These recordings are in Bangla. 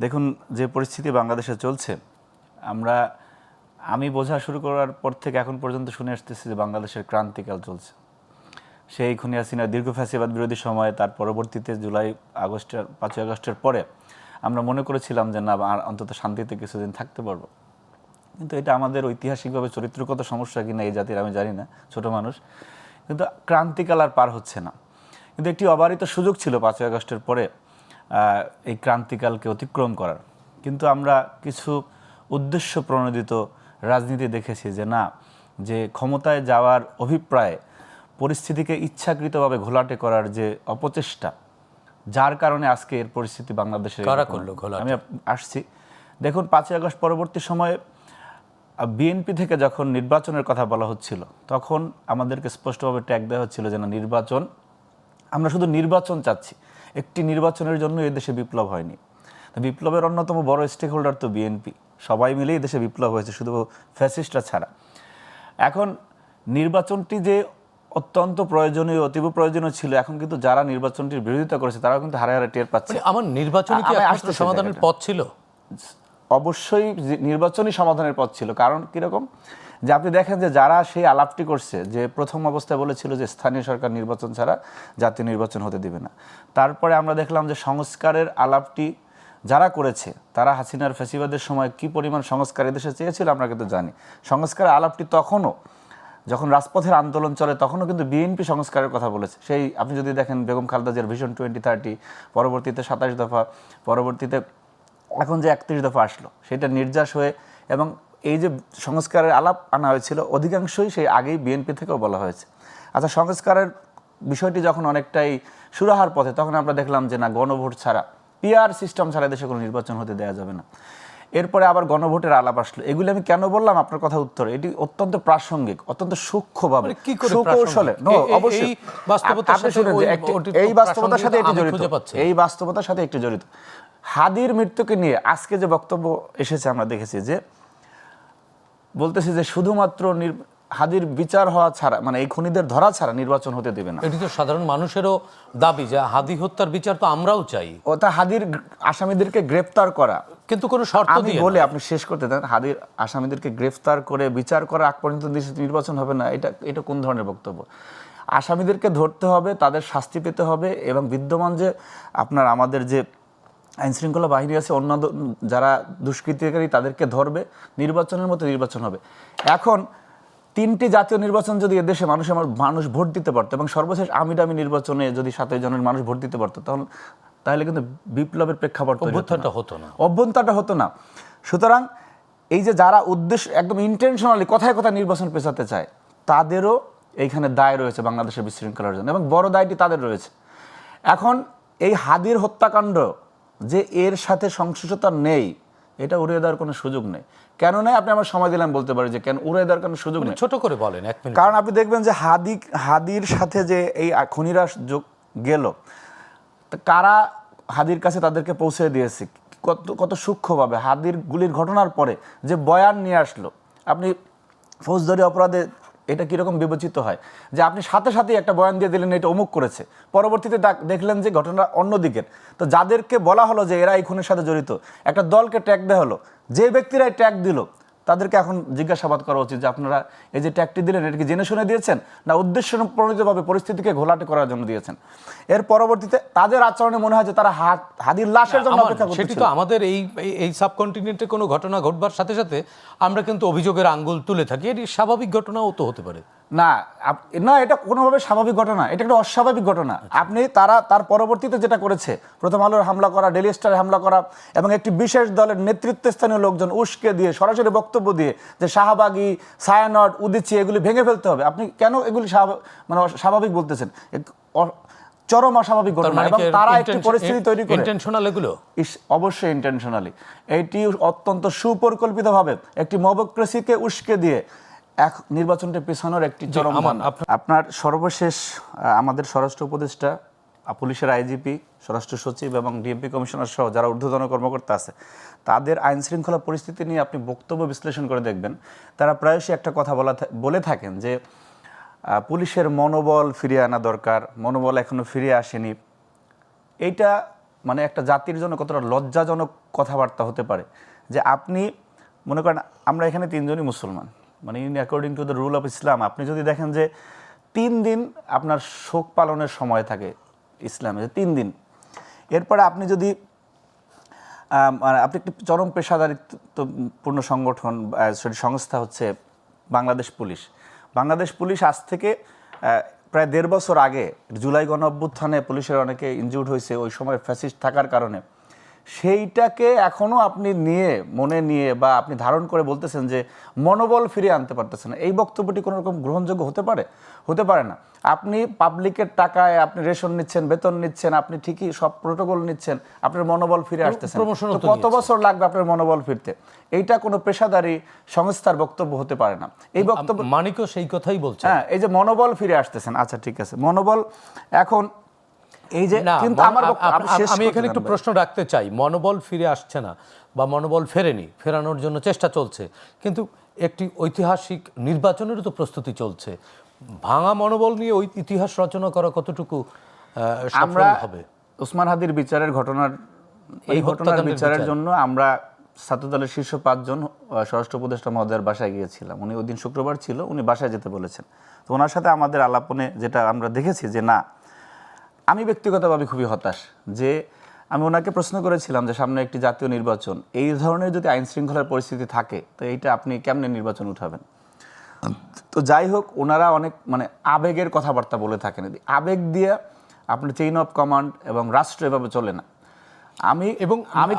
দেখুন, যে পরিস্থিতি বাংলাদেশে চলছে, আমি বোঝা শুরু করার পর থেকে এখন পর্যন্ত শুনে আসতেছি যে বাংলাদেশের ক্রান্তিকাল চলছে। সেই খুনি হাসিনার দীর্ঘ ফ্যাসিবাদ বিরোধী সময়ে, তার পরবর্তীতে 5ই আগস্টের পরে আমরা মনে করেছিলাম যে না, আর অন্তত শান্তিতে কিছুদিন থাকতে পারবো। কিন্তু এটা আমাদের ঐতিহাসিকভাবে চরিত্রগত সমস্যা কিনা এই জাতির আমি জানি না, ছোট মানুষ। কিন্তু ক্রান্তিকাল আর পার হচ্ছে না। কিন্তু একটি অবারিত সুযোগ ছিল 5ই আগস্টের পরে এই ক্রান্তিকালকে অতিক্রম করার। কিন্তু আমরা কিছু উদ্দেশ্য প্রণোদিত রাজনীতি দেখেছি যে না, যে ক্ষমতায় যাওয়ার অভিপ্রায়ে পরিস্থিতিকে ইচ্ছাকৃতভাবে ঘোলাটে করার যে অপচেষ্টা, যার কারণে আজকে এর পরিস্থিতি বাংলাদেশে আমি আসছি। দেখুন, 5ই আগস্ট পরবর্তী সময়ে বিএনপি থেকে যখন নির্বাচনের কথা বলা হচ্ছিল, তখন আমাদেরকে স্পষ্টভাবে ট্যাগ দেওয়া হচ্ছিল যে না, নির্বাচন, আমরা শুধু নির্বাচন চাচ্ছি। একটি নির্বাচনের জন্য এই দেশে বিপ্লব হয়নি। বিপ্লবের অন্যতম বড় স্টেক হোল্ডার তো বিএনপি। সবাই মিলেই দেশে বিপ্লব হয়েছে, শুধু ফ্যাসিস্টরা ছাড়া। এখন নির্বাচনটি যে অত্যন্ত প্রয়োজনীয়, অতীব প্রয়োজনীয় ছিল, এখন কিন্তু যারা নির্বাচনটির বিরোধিতা করেছে তারাও কিন্তু হারে হারে টের পাচ্ছে। আমার নির্বাচনী কি একমাত্র সমাধানের পথ ছিল? অবশ্যই নির্বাচনী সমাধানের পথ ছিল। কারণ কিরকম, যে আপনি দেখেন যে যারা সেই আলাপটি করছে, যে প্রথম অবস্থায় বলেছিল যে স্থানীয় সরকার নির্বাচন ছাড়া জাতীয় নির্বাচন হতে দিবে না, তারপরে আমরা দেখলাম যে সংস্কারের আলাপটি যারা করেছে, তারা হাসিনার ফ্যাসিবাদের সময় কি পরিমাণ সংস্কার এদেশে চেয়েছিল আমরা কিন্তু জানি। সংস্কারের আলাপটি তখনও, যখন রাজপথের আন্দোলন চলে, তখনও কিন্তু বিএনপি সংস্কারের কথা বলেছে। সেই আপনি যদি দেখেন বেগম খালেদা জিয়ার ভিশন 2030, পরবর্তীতে 27 দফা, পরবর্তীতে এখন যে 31 দফা আসলো, সেটা নির্যাস হয়ে, এবং এই যে সংস্কারের আলাপ আনা হয়েছিল, অধিকাংশই সেই আগেই বিএনপি থেকেও বলা হয়েছে। আচ্ছা, সংস্কারের বিষয়টি যখন অনেকটাই সুরাহার পথে, তখন আমরা দেখলাম যে না, গণভোট ছাড়া, পিআর সিস্টেম ছাড়া দেশে কোনো নির্বাচন হতে দেওয়া যাবে না। এরপরে আবার গণভোটের আলাপ আসলো। এগুলি আমি কেন বললাম, আপনার কথা উত্তর, এটি অত্যন্ত প্রাসঙ্গিক, অত্যন্ত সূক্ষ্মভাবে, সুকৌশলে। অবশ্যই এই বাস্তবতার সাথে এটি জড়িত, এই বাস্তবতার সাথে একটু জড়িত। হাদির মৃত্যুকে নিয়ে আজকে যে বক্তব্য এসেছে, আমরা দেখেছি যে বলতেছি যে শুধুমাত্র হাদির বিচার হওয়া ছাড়া, মানে এই খুনিদের ধরা ছাড়া নির্বাচন হতে দেবে না। এটি তো সাধারণ মানুষেরও দাবি যে হাদি হত্যার বিচার তো আমরাও চাই। ওটা হাদির আসামিদেরকে গ্রেফতার করা, কিন্তু কোনো শর্ত দিয়ে বলে আপনি শেষ করতে দেন। হাদির আসামিদেরকে গ্রেফতার করে বিচার করা আগ পর্যন্ত নির্বাচন হবে না, এটা কোন ধরনের বক্তব্য? আসামিদেরকে ধরতে হবে, তাদের শাস্তি পেতে হবে, এবং বিদ্যমান যে আমাদের যে আইনশৃঙ্খলা বাহিনী আছে, অন্য যারা দুষ্কৃতিকারী, তাদেরকে ধরবে, নির্বাচনের মতো নির্বাচন হবে। এখন 3টি জাতীয় নির্বাচন যদি এদেশে মানুষ ভোট দিতে পারতো, এবং সর্বশেষ আমিরামি নির্বাচনে যদি 27 জনের মানুষ ভোট দিতে পারতো, তাহলে কিন্তু বিপ্লবের প্রেক্ষাপট অভ্যন্তরটা হতো না। সুতরাং এই যে যারা উদ্দেশ্য একদম ইন্টেনশনালি কথায় কথায় নির্বাচন পেছাতে চায়, তাদেরও এইখানে দায় রয়েছে বাংলাদেশের বিশৃঙ্খলার জন্য, এবং বড় দায়টি তাদের রয়েছে। এখন এই হাদির হত্যাকাণ্ড যে এর সাথে সংশ্লিষ্টতা নেই, এটা উড়িয়ে দেওয়ার কোনো সুযোগ নেই। কেন নেই আপনি আমার সময় দিলাম বলতে পারি যে কেন উড়িয়ে দেওয়ার কোনো সুযোগ নেই। ছোট করে বলেন, 1 মিনিট। কারণ আপনি দেখবেন যে হাদির সাথে যে এই খুনিরা গেল, কারা হাদির কাছে তাদেরকে পৌঁছে দিয়েছে, কত সূক্ষ্মভাবে। হাদির গুলির ঘটনার পরে যে বয়ান নিয়ে আসলো, আপনি ফৌজদারি অপরাধে এটা কীরকম বিবেচিত হয়, যে আপনি সাথে সাথেই একটা বয়ান দিয়ে দিলেন এটা অমুক করেছে, পরবর্তীতে দেখলেন যে ঘটনা অন্যদিকের। তো যাদেরকে বলা হলো যে এরা এই খুনের সাথে জড়িত, একটা দলকে ট্যাগ দেওয়া হলো, যে ব্যক্তিরাই ট্যাগ দিল তাদেরকে এখন জিজ্ঞাসাবাদ করা উচিত যে আপনারা এই যে ট্যাগটি দিলেন, এটা কি জেনে শুনে দিয়েছেন, না উদ্দেশ্য প্রণোদিতভাবে পরিস্থিতিকে ঘোলাটে করার জন্য দিয়েছেন? এর পরবর্তীতে তাদের আচরণে মনে হয় যে তারা হাদির লাশের জন্য অপেক্ষা করছে। সেটি তো আমাদের এই সাবকন্টিনেন্টে কোনো ঘটনা ঘটবার সাথে সাথে আমরা কিন্তু অভিযোগের আঙ্গুল তুলে থাকি। এটি স্বাভাবিক ঘটনাও তো হতে পারে না, এটা কোনোভাবে স্বাভাবিক ঘটনা, এটা একটা অস্বাভাবিক ঘটনা। আপনি তার পরবর্তীতে যেটা করেছে, প্রথম আলোর হামলা করা, ডেইলি স্টারে হামলা করা, এবং একটি বিশেষ দলের নেতৃত্বস্থানীয় লোকজন উস্কে দিয়ে সরাসরি বক্তব্য দিয়ে যে শাহবাগী, ছায়ানট, উদিচি এগুলি ভেঙে ফেলতে হবে, আপনি কেন এগুলি স্বাভাবিক বলতেছেন? চরম অস্বাভাবিক ঘটনা। এবং তারা একটি পরিস্থিতি তৈরি করে, ইন্টেনশনাল, এগুলো অবশ্যই ইন্টেনশনালি, এইটি অত্যন্ত সুপরিকল্পিতভাবে একটি মবক্রেসিকে উস্কে দিয়ে এক নির্বাচনটা পেছানোর একটি চরম। আপনার সর্বশেষ আমাদের স্বরাষ্ট্র উপদেষ্টা, পুলিশের আইজিপি, স্বরাষ্ট্র সচিব এবং ডিএমপি কমিশনার সহ যারা ঊর্ধ্বতন কর্মকর্তা আছে, তাদের আইন শৃঙ্খলা পরিস্থিতি নিয়ে আপনি বক্তব্য বিশ্লেষণ করে দেখবেন, তারা প্রায়শই একটা কথা বলে থাকেন যে পুলিশের মনোবল ফিরিয়ে আনা দরকার, মনোবল এখনো ফিরে আসেনি। এইটা মানে একটা জাতির জন্য কতটা লজ্জাজনক কথাবার্তা হতে পারে যে আপনি মনে করেন আমরা এখানে 3 জনই মুসলমান, মানে in according to the rule of Islam আপনি যদি দেখেন যে 3 দিন আপনার শোক পালনের সময় থাকে ইসলামে, যে 3 দিন। এরপরে আপনি যদি মানে আপনি একটি চরম পেশাদারিত্বপূর্ণ সংগঠন, সেটি সংস্থা হচ্ছে বাংলাদেশ পুলিশ। বাংলাদেশ পুলিশ আজ থেকে প্রায় 1.5 বছর আগে জুলাই গণঅভ্যুত্থানে পুলিশের অনেকে ইনজিউর্ড হয়েছে, ওই সময় ফ্যাসিস্ট থাকার কারণে। সেইটাকে এখনও আপনি মনে নিয়ে বা আপনি ধারণ করে বলতেছেন যে মনোবল ফিরিয়ে আনতে পারতেছেন না, এই বক্তব্যটি কোনো রকম গ্রহণযোগ্য হতে পারে না। আপনি পাবলিকের টাকায় আপনি রেশন নিচ্ছেন, বেতন নিচ্ছেন, আপনি ঠিকই সব প্রোটোকল নিচ্ছেন, আপনার মনোবল ফিরে আসতেছেন, তো কত বছর লাগবে আপনার মনোবল ফিরতে? এইটা কোনো পেশাদারি সংস্থার বক্তব্য হতে পারে না। এই বক্তব্য মানিকও সেই কথাই বলছে। হ্যাঁ, এই যে মনোবল ফিরে আসতেছেন, আচ্ছা ঠিক আছে, মনোবল এখন এই যে, কিন্তু আমি এখানে একটু প্রশ্ন রাখতে চাই, মনোবল ফিরে আসছে না বা মনোবল ফেরানোর জন্য চেষ্টা চলছে, কিন্তু একটি ঐতিহাসিক নির্বাচনেরও তো প্রস্তুতি চলছে। ভাঙা মনোবল নিয়ে ওই ইতিহাস রচনা করা কতটুকু সফল হবে? ওসমান হাদির বিচারের ঘটনার বিচারের জন্য আমরা ছাত্রদলের শীর্ষ 5 জন স্বরাষ্ট্র উপদেষ্টা মহোদয়ের বাসায় গিয়েছিলাম। উনি ওই দিন শুক্রবার ছিল, উনি বাসায় যেতে বলেছেন। তো ওনার সাথে আমাদের আলাপনে যেটা আমরা দেখেছি যে না, আমি ব্যক্তিগতভাবে খুবই হতাশ যে আমি ওনাকে প্রশ্ন করেছিলাম যে সামনে একটি জাতীয় নির্বাচন, এই ধরনের যদি আইন শৃঙ্খলার পরিস্থিতি থাকে তো এইটা আপনি কেমনে নির্বাচন উঠাবেন? তো যাই হোক, ওনারা অনেক মানে আবেগের কথাবার্তা বলে থাকেন। আবেগ দিয়ে আপনার চেইন অফ কমান্ড এবং রাষ্ট্র এভাবে চলে না। আমি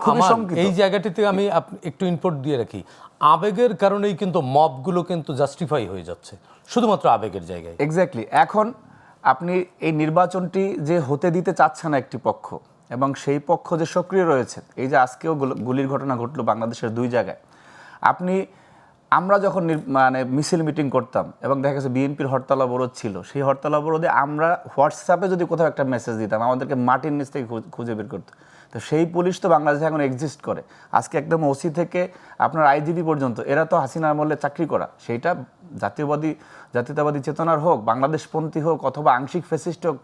খুবই শঙ্কিত এই জায়গাটিতে। আমি একটু ইনপুট দিয়ে রাখি, আবেগের কারণেই কিন্তু মবগুলো কিন্তু জাস্টিফাই হয়ে যাচ্ছে শুধুমাত্র আবেগের জায়গায়। এক্স্যাক্টলি। এখন আপনি এই নির্বাচনটি যে হতে দিতে চাচ্ছে না একটি পক্ষ, এবং সেই পক্ষ যে সক্রিয় রয়েছে, এই যে আজকেও গুলির ঘটনা ঘটলো বাংলাদেশের 2 জায়গায়। আমরা যখন মানে মিছিল মিটিং করতাম এবং দেখা গেছে বিএনপির হরতাল অবরোধ ছিল, সেই হরতাল অবরোধে আমরা হোয়াটসঅ্যাপে যদি কোথাও একটা মেসেজ দিতাম, আমাদেরকে মাটির নিচ থেকে খুঁজে বের করতো। তো সেই পুলিশ তো বাংলাদেশে এখন এক্সিস্ট করে। আজকে একদম ওসি থেকে আপনার আইজিপি পর্যন্ত, এরা তো হাসিনা আমলে চাকরি করা, সেইটা জাতীয়তাবাদী চেতনার হোক, বাংলাদেশপন্থী হোক, অথবা আংশিক ফ্যাসিস্ট হোক,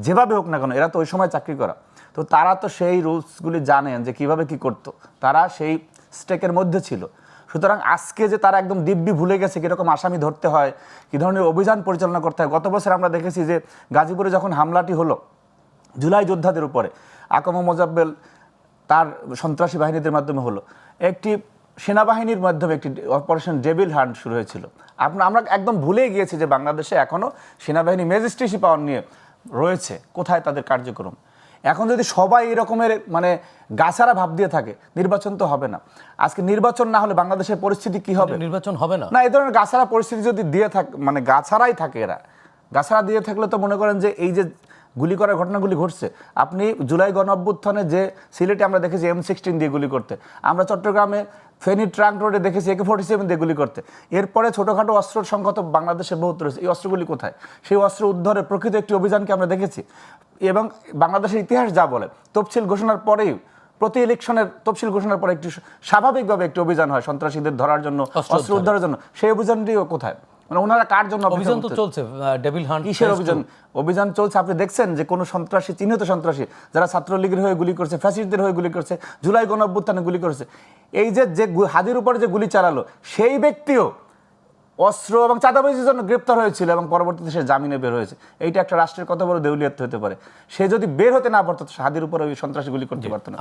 যেভাবে হোক না কেন, এরা তো ওই সময় চাকরি করা। তো তারা তো সেই রুলসগুলি জানেন যে কিভাবে কি করতো, তারা সেই স্টেকের মধ্যে ছিল। সুতরাং আজকে যে তারা একদম দিব্যি ভুলে গেছে কীরকম আসামি ধরতে হয়, কী ধরনের অভিযান পরিচালনা করতে হয়। গত বছর আমরা দেখেছি যে গাজীপুরে যখন হামলাটি হলো জুলাই যোদ্ধাদের উপরে, আকম মোজাব্বেল তার সন্ত্রাসী বাহিনীদের মাধ্যমে হলো, একটি সেনাবাহিনীর মাধ্যমে একটি অপারেশন ডেভিল হান্ট শুরু হয়েছিল। আমরা একদম ভুলে গিয়েছি যে বাংলাদেশে এখনও সেনাবাহিনী ম্যাজিস্ট্রেসি পাওয়ার নিয়ে রয়েছে, কোথায় তাদের কার্যক্রম। এখন যদি সবাই এরকমের মানে গাছারা ভাব দিয়ে থাকে, নির্বাচন তো হবে না। আজকে নির্বাচন না হলে বাংলাদেশের পরিস্থিতি কি হবে? নির্বাচন হবে না। এই ধরনের গাছারা পরিস্থিতি যদি দিয়ে থাকে, মানে গাছারাই থাকে, এরা গাছারা দিয়ে থাকলে তো মনে করেন যে এই যে গুলি করার ঘটনাগুলি ঘটছে, আপনি জুলাই গণঅভ্যুত্থানে যে সিলেটে আমরা দেখেছি M16 দিয়ে গুলি করতে, আমরা চট্টগ্রামে ফেনী ট্রাঙ্ক রোডে দেখেছি AK-47 দিয়ে গুলি করতে। এরপরে ছোটোখাটো অস্ত্রের সংখ্যা তো বাংলাদেশে বহুত রয়েছে, এই অস্ত্রগুলি কোথায়? সেই অস্ত্র উদ্ধারের প্রকৃত একটি অভিযানকে আমরা দেখেছি। এবং বাংলাদেশের ইতিহাস যা বলে, তফসিল ঘোষণার পরেই, প্রতি ইলেকশনের তফসিল ঘোষণার পরে একটি স্বাভাবিকভাবে একটি অভিযান হয় সন্ত্রাসীদের ধরার জন্য, অস্ত্র উদ্ধারের জন্য। সেই অভিযানটিও কোথায়? মানে ওনারা কার জন্য অভিযান তো চলছে? ডেভিল হান্ট কিসের অভিযান চলছে? আপনি দেখছেন যে কোনো সন্ত্রাসী, চিহ্নিত সন্ত্রাসী যারা ছাত্রলীগের হয়ে গুলি করছে, ফ্যাসিস্টদের হয়ে গুলি করছে, জুলাই গণঅভ্যুত্থানে গুলি করেছে, এই যে হাদির উপরে যে গুলি চালালো, সেই ব্যক্তিও অস্ত্র এবং চাঁদাবাজির জন্য গ্রেপ্তার হয়েছিল এবং পরবর্তীতে সে জামিনে বের হয়েছে। এইটা একটা রাষ্ট্রের কত বড় দেউলিয়াত্ব হতে পারে। সে যদি বের হতে না পারতো, হাদির উপরে ওই সন্ত্রাসী গুলি করতে পারতো না।